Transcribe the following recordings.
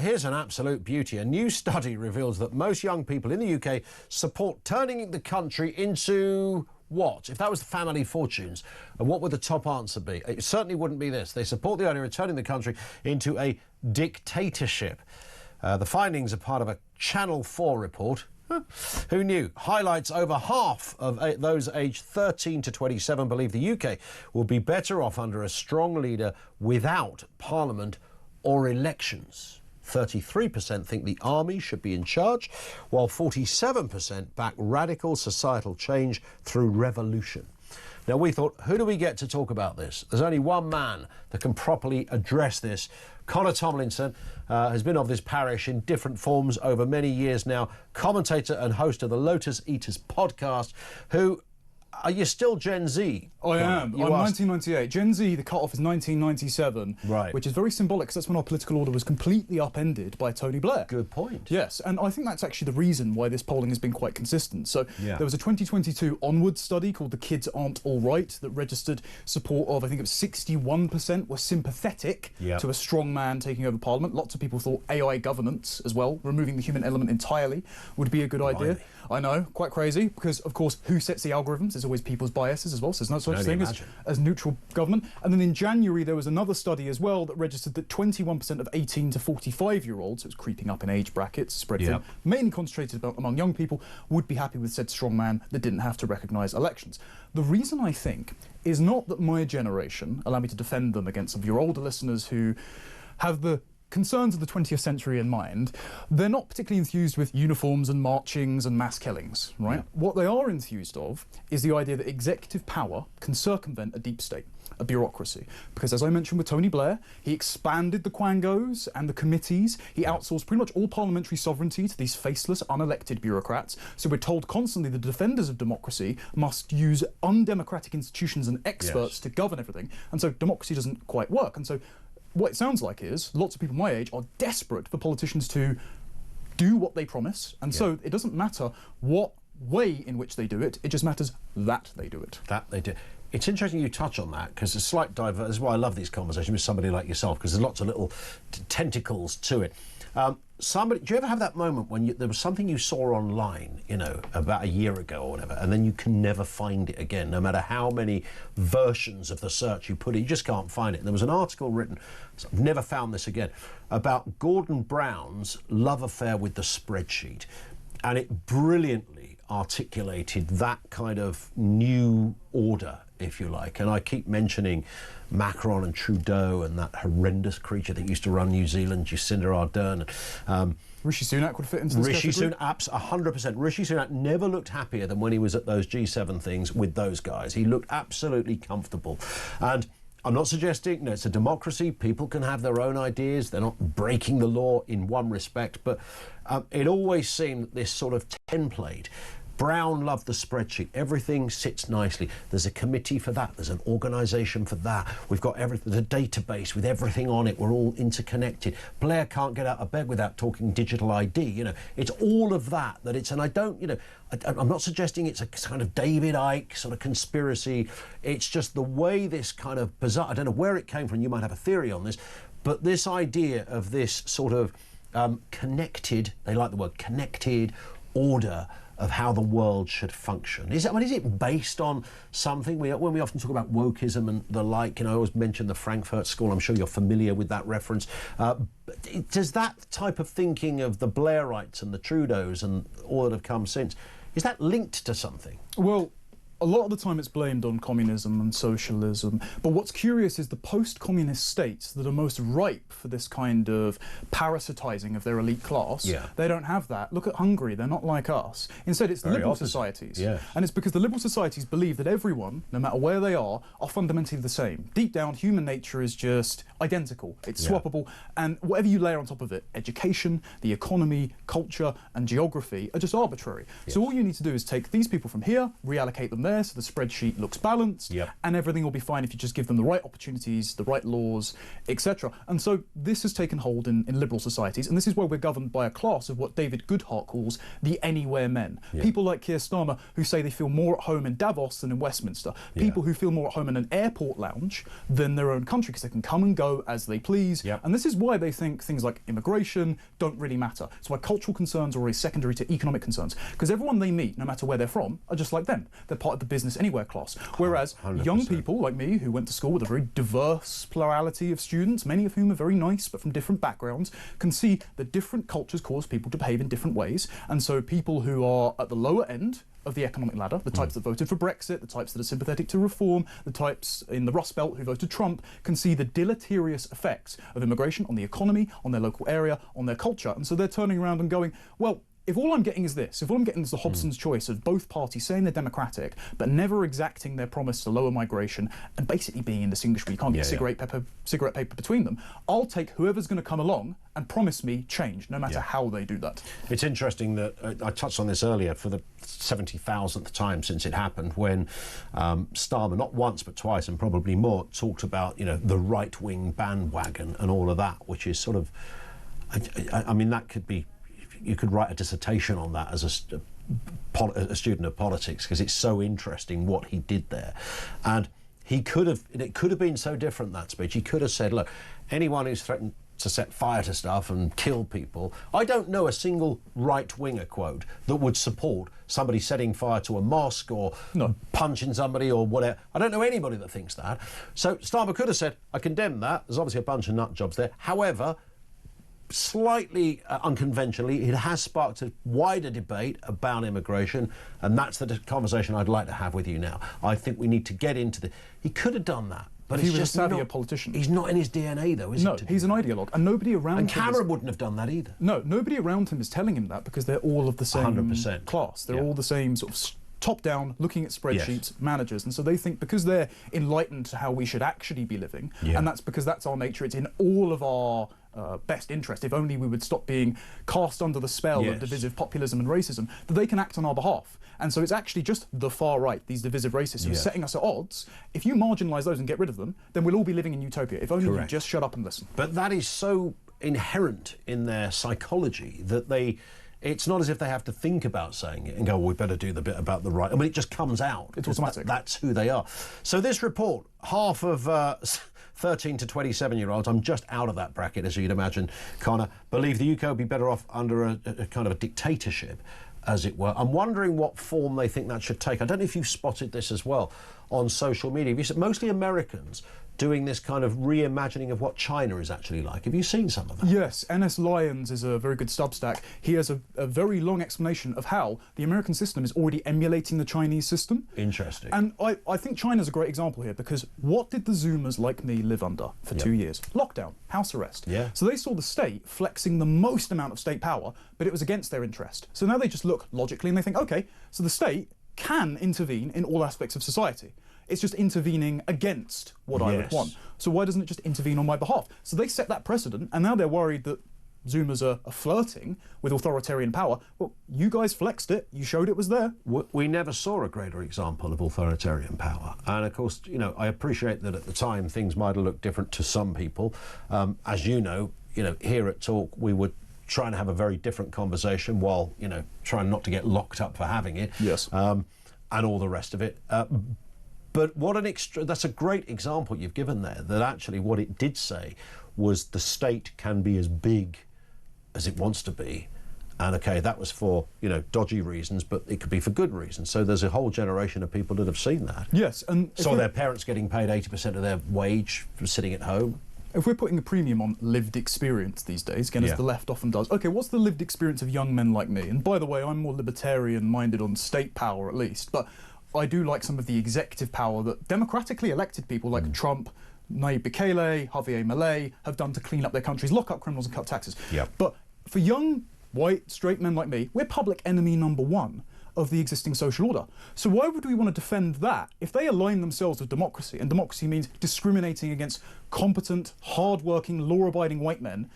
here's an absolute beauty. A new study reveals that most young people in the UK support turning the country into what? If that was the family fortunes, what would the top answer be? It certainly wouldn't be this. They support the idea of turning the country into a dictatorship. The findings are part of a Channel 4 report. Who knew? Highlights over half of those aged 13 to 27 believe the UK will be better off under a strong leader without Parliament or elections. 33% think the army should be in charge, while 47% back radical societal change through revolution. Now, we thought, who do we get to talk about this? There's only one man that can properly address this. Connor Tomlinson has been of this parish in different forms over many years now, commentator and host of the Lotus Eaters podcast, who... Are you still Gen Z? I am. I'm 1998. Gen Z, the cut-off is 1997, right, which is very symbolic because that's when our political order was completely upended by Tony Blair. Good point. Yes, and I think that's actually the reason why this polling has been quite consistent. So there was a 2022 Onward study called The Kids Aren't All Right that registered support of, I think it was 61% were sympathetic to a strong man taking over Parliament. Lots of people thought AI governance as well, removing the human element entirely, would be a good idea. I know, quite crazy, because of course, who sets the algorithms? There's always people's biases as well, so there's no such thing as neutral government. And then in January, there was another study as well that registered that 21% of 18 to 45-year-olds, so it's creeping up in age brackets, spread thin, mainly concentrated among young people, would be happy with said strong man that didn't have to recognise elections. The reason, I think, is not that my generation, allow me to defend them against some of your older listeners who have the concerns of the 20th century in mind, they're not particularly enthused with uniforms and marchings and mass killings, right? What they are enthused of is the idea that executive power can circumvent a deep state, a bureaucracy. Because as I mentioned with Tony Blair, he expanded the quangos and the committees. He outsourced pretty much all parliamentary sovereignty to these faceless, unelected bureaucrats. So we're told constantly the defenders of democracy must use undemocratic institutions and experts to govern everything. And so democracy doesn't quite work. And so what it sounds like is lots of people my age are desperate for politicians to do what they promise, and so it doesn't matter what way in which they do it, it just matters that they do it. That they do. It's interesting you touch on that, because a slight diversion is why I love these conversations with somebody like yourself, because there's lots of little tentacles to it. Do you ever have that moment when there was something you saw online, you know, about a year ago or whatever, and then you can never find it again, no matter how many versions of the search you put in, you just can't find it. And there was an article written, so I've never found this again, about Gordon Brown's love affair with the spreadsheet. And it brilliantly articulated that kind of new order, if you like. And I keep mentioning Macron and Trudeau and that horrendous creature that used to run New Zealand, Jacinda Ardern. Rishi Sunak would fit into this category? 100%. Rishi Sunak never looked happier than when he was at those G7 things with those guys. He looked absolutely comfortable. And I'm not suggesting, no, it's a democracy, people can have their own ideas, they're not breaking the law in one respect, but it always seemed that this sort of template, Brown loved the spreadsheet. Everything sits nicely. There's a committee for that. There's an organisation for that. We've got everything. There's a database with everything on it. We're all interconnected. Blair can't get out of bed without talking digital ID. You know, it's all of that. And I don't, you know, I'm not suggesting it's a kind of David Icke sort of conspiracy. It's just the way this kind of bizarre, I don't know where it came from. You might have a theory on this, but this idea of this sort of connected, they like the word connected order of how the world should function. Is it based on something? When we often talk about wokeism and the like, you know, I always mention the Frankfurt School. I'm sure you're familiar with that reference. Does that type of thinking of the Blairites and the Trudeaus and all that have come since, is that linked to something? Well, a lot of the time it's blamed on communism and socialism, but what's curious is the post-communist states that are most ripe for this kind of parasitizing of their elite class, they don't have that. Look at Hungary, they're not like us. Instead, it's the liberal societies. And it's because the liberal societies believe that everyone, no matter where they are fundamentally the same. Deep down, human nature is just identical. It's swappable, and whatever you layer on top of it, education, the economy, culture, and geography are just arbitrary. So all you need to do is take these people from here, reallocate them there, so the spreadsheet looks balanced, and everything will be fine if you just give them the right opportunities, the right laws, etc. And so this has taken hold in liberal societies, and this is where we're governed by a class of what David Goodhart calls the anywhere men. People like Keir Starmer who say they feel more at home in Davos than in Westminster. People who feel more at home in an airport lounge than their own country because they can come and go as they please. And this is why they think things like immigration don't really matter. It's why cultural concerns are always secondary to economic concerns, because everyone they meet, no matter where they're from, are just like them. They're part of the business anywhere class. Whereas 100%. Young people like me who went to school with a very diverse plurality of students, many of whom are very nice but from different backgrounds, can see that different cultures cause people to behave in different ways. And so people who are at the lower end of the economic ladder, the types that voted for Brexit, the types that are sympathetic to reform, the types in the Rust Belt who voted Trump, can see the deleterious effects of immigration on the economy, on their local area, on their culture. And so they're turning around and going, well, if all I'm getting is this, if all I'm getting is the Hobson's choice of both parties saying they're democratic, but never exacting their promise to lower migration and basically being indistinguishable, you can't get cigarette paper between them, I'll take whoever's going to come along and promise me change, no matter how they do that. It's interesting that I touched on this earlier for the 70,000th time since it happened, when Starmer, not once but twice and probably more, talked about, you know, the right-wing bandwagon and all of that, which is sort of, I mean, that could be, you could write a dissertation on that as a student of politics, because it's so interesting what he did there. And he could have, it could have been so different, that speech. He could have said, look, anyone who's threatened to set fire to stuff and kill people, I don't know a single right-winger quote that would support somebody setting fire to a mosque or punching somebody or whatever. I don't know anybody that thinks that. So Starmer could have said, I condemn that. There's obviously a bunch of nut jobs there. However, slightly unconventionally, it has sparked a wider debate about immigration, and that's the conversation I'd like to have with you now. I think we need to get into the... He could have done that, but he was just a savvier politician. He's not in his DNA, though, is he? No, he's an ideologue, and nobody around him... And Cameron wouldn't have done that either. No, nobody around him is telling him that, because they're all of the same 100%. class. They're all the same sort of top-down, looking at spreadsheets, managers, and so they think because they're enlightened to how we should actually be living, and that's because that's our nature, it's in all of our best interest, if only we would stop being cast under the spell of divisive populism and racism, that they can act on our behalf. And so it's actually just the far right, these divisive racists who are setting us at odds. If you marginalise those and get rid of them, then we'll all be living in utopia, if only you just shut up and listen. But that is so inherent in their psychology that they... It's not as if they have to think about saying it and go, well, we better do the bit about the right. I mean, it just comes out. It's automatic. That's who they are. So this report, half of 13 to 27-year-olds, I'm just out of that bracket, as you'd imagine, Connor, believe the UK would be better off under a kind of a dictatorship, as it were. I'm wondering what form they think that should take. I don't know if you've spotted this as well on social media. Have you seen mostly Americans doing this kind of reimagining of what China is actually like? Have you seen some of that? Yes, NS Lyons is a very good Substack. He has a very long explanation of how the American system is already emulating the Chinese system. Interesting. And I think China's a great example here, because what did the Zoomers like me live under for 2 years? Lockdown, house arrest. So they saw the state flexing the most amount of state power, but it was against their interest. So now they just look logically and they think, okay, so the state can intervene in all aspects of society. It's just intervening against what I would want. So why doesn't it just intervene on my behalf? So they set that precedent, and now they're worried that Zoomers are flirting with authoritarian power. Well, you guys flexed it. You showed it was there. We never saw a greater example of authoritarian power. And of course, you know, I appreciate that at the time things might have looked different to some people. As you know, here at Talk, we were trying to have a very different conversation while, trying not to get locked up for having it. Yes. And all the rest of it. But that's a great example you've given there, that actually what it did say was the state can be as big as it wants to be. And okay, that was for, dodgy reasons, but it could be for good reasons. So there's a whole generation of people that have seen that. Yes. And saw their parents getting paid 80% of their wage for sitting at home. If we're putting a premium on lived experience these days, again, as the left often does, okay, what's the lived experience of young men like me? And by the way, I'm more libertarian-minded on state power, at least, but I do like some of the executive power that democratically elected people like Trump, Nayib Bukele, Javier Milei have done to clean up their countries, lock up criminals and cut taxes. But for young, white, straight men like me, we're public enemy number one of the existing social order. So why would we want to defend that if they align themselves with democracy, and democracy means discriminating against competent, hard-working, law-abiding white men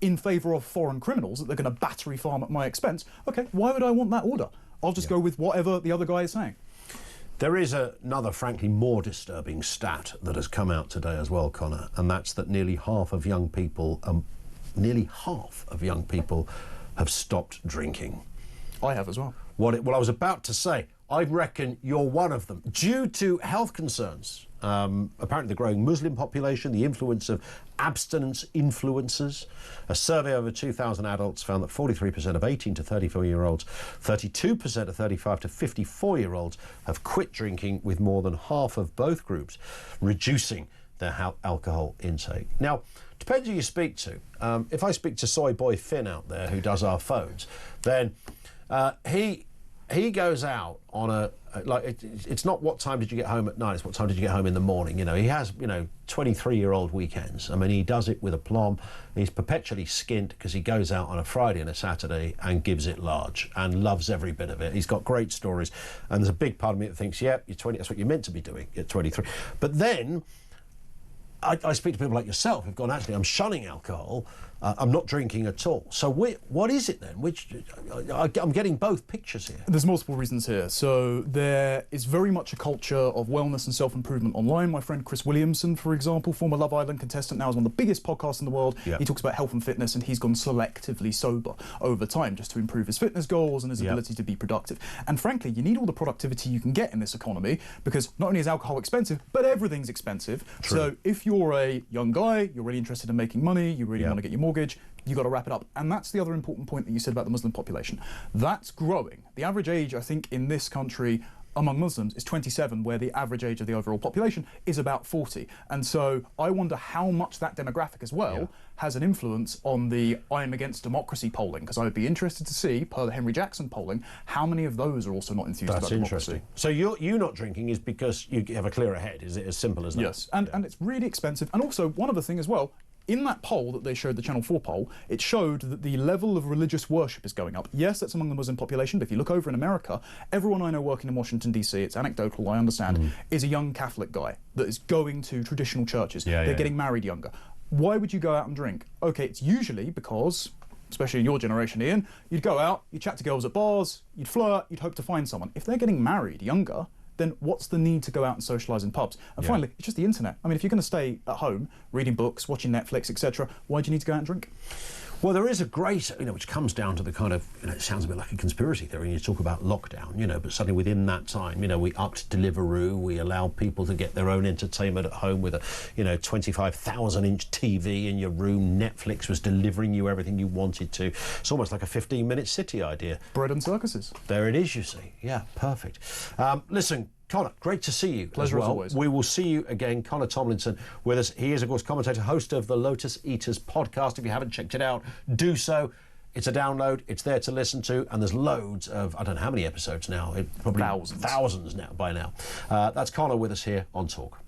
in favour of foreign criminals that they're going to battery farm at my expense? Okay, why would I want that order? I'll just go with whatever the other guy is saying. There is another, frankly, more disturbing stat that has come out today as well, Connor, and that's that nearly half of young people have stopped drinking. I have as well. Well, I was about to say, I reckon you're one of them. Due to health concerns, apparently the growing Muslim population, the influence of abstinence influencers, a survey of over 2,000 adults found that 43% of 18 to 34-year-olds, 32% of 35 to 54-year-olds have quit drinking, with more than half of both groups reducing their alcohol intake. Now, depends who you speak to. If I speak to Soy Boy Finn out there, who does our phones, then he goes out on it's not what time did you get home at night, it's what time did you get home in the morning. You know, he has, 23-year-old weekends. I mean, he does it with aplomb. He's perpetually skint because he goes out on a Friday and a Saturday and gives it large and loves every bit of it. He's got great stories, and there's a big part of me that thinks, yeah, you're 20, that's what you're meant to be doing at 23. But then I speak to people like yourself who've gone, actually, I'm shunning alcohol, I'm not drinking at all. So what is it then? I'm getting both pictures here. There's multiple reasons here. So there is very much a culture of wellness and self-improvement online. My friend Chris Williamson, for example, former Love Island contestant, now is one of the biggest podcasts in the world. Yep. He talks about health and fitness, and he's gone selectively sober over time just to improve his fitness goals and his ability to be productive. And frankly, you need all the productivity you can get in this economy, because not only is alcohol expensive, but everything's expensive. True. So if you're a young guy, you're really interested in making money, you really want to get your mortgage, you got to wrap it up. And that's the other important point that you said about the Muslim population. That's growing. The average age, I think, in this country among Muslims is 27, where the average age of the overall population is about 40. And so I wonder how much that demographic as well has an influence on the I'm against democracy polling, because I would be interested to see, per the Henry Jackson polling, how many of those are also not enthused about democracy. That's interesting. So you not drinking is because you have a clearer head. Is it as simple as that? Yes, and it's really expensive. And also, one other thing as well, in that poll that they showed, the Channel 4 poll, it showed that the level of religious worship is going up. Yes, that's among the Muslim population, but if you look over in America, everyone I know working in Washington, D.C., it's anecdotal, I understand, is a young Catholic guy that is going to traditional churches. They're getting married younger. Why would you go out and drink? Okay, it's usually because, especially in your generation, Ian, you'd go out, you'd chat to girls at bars, you'd flirt, you'd hope to find someone. If they're getting married younger, then what's the need to go out and socialise in pubs? And finally, it's just the internet. I mean, if you're going to stay at home, reading books, watching Netflix, etc., why do you need to go out and drink? Well, there is a great, which comes down to the kind of, it sounds a bit like a conspiracy theory, you talk about lockdown, but suddenly within that time, we upped Deliveroo, we allowed people to get their own entertainment at home with a, 25,000-inch TV in your room. Netflix was delivering you everything you wanted to. It's almost like a 15-minute city idea. Bread and circuses. There it is, you see. Yeah, perfect. Listen, Connor, great to see you. Pleasure as always. We will see you again. Connor Tomlinson with us. He is, of course, commentator, host of the Lotus Eaters podcast. If you haven't checked it out, do so. It's a download. It's there to listen to. And there's loads of, I don't know how many episodes now. Probably thousands now by now. That's Connor with us here on Talk.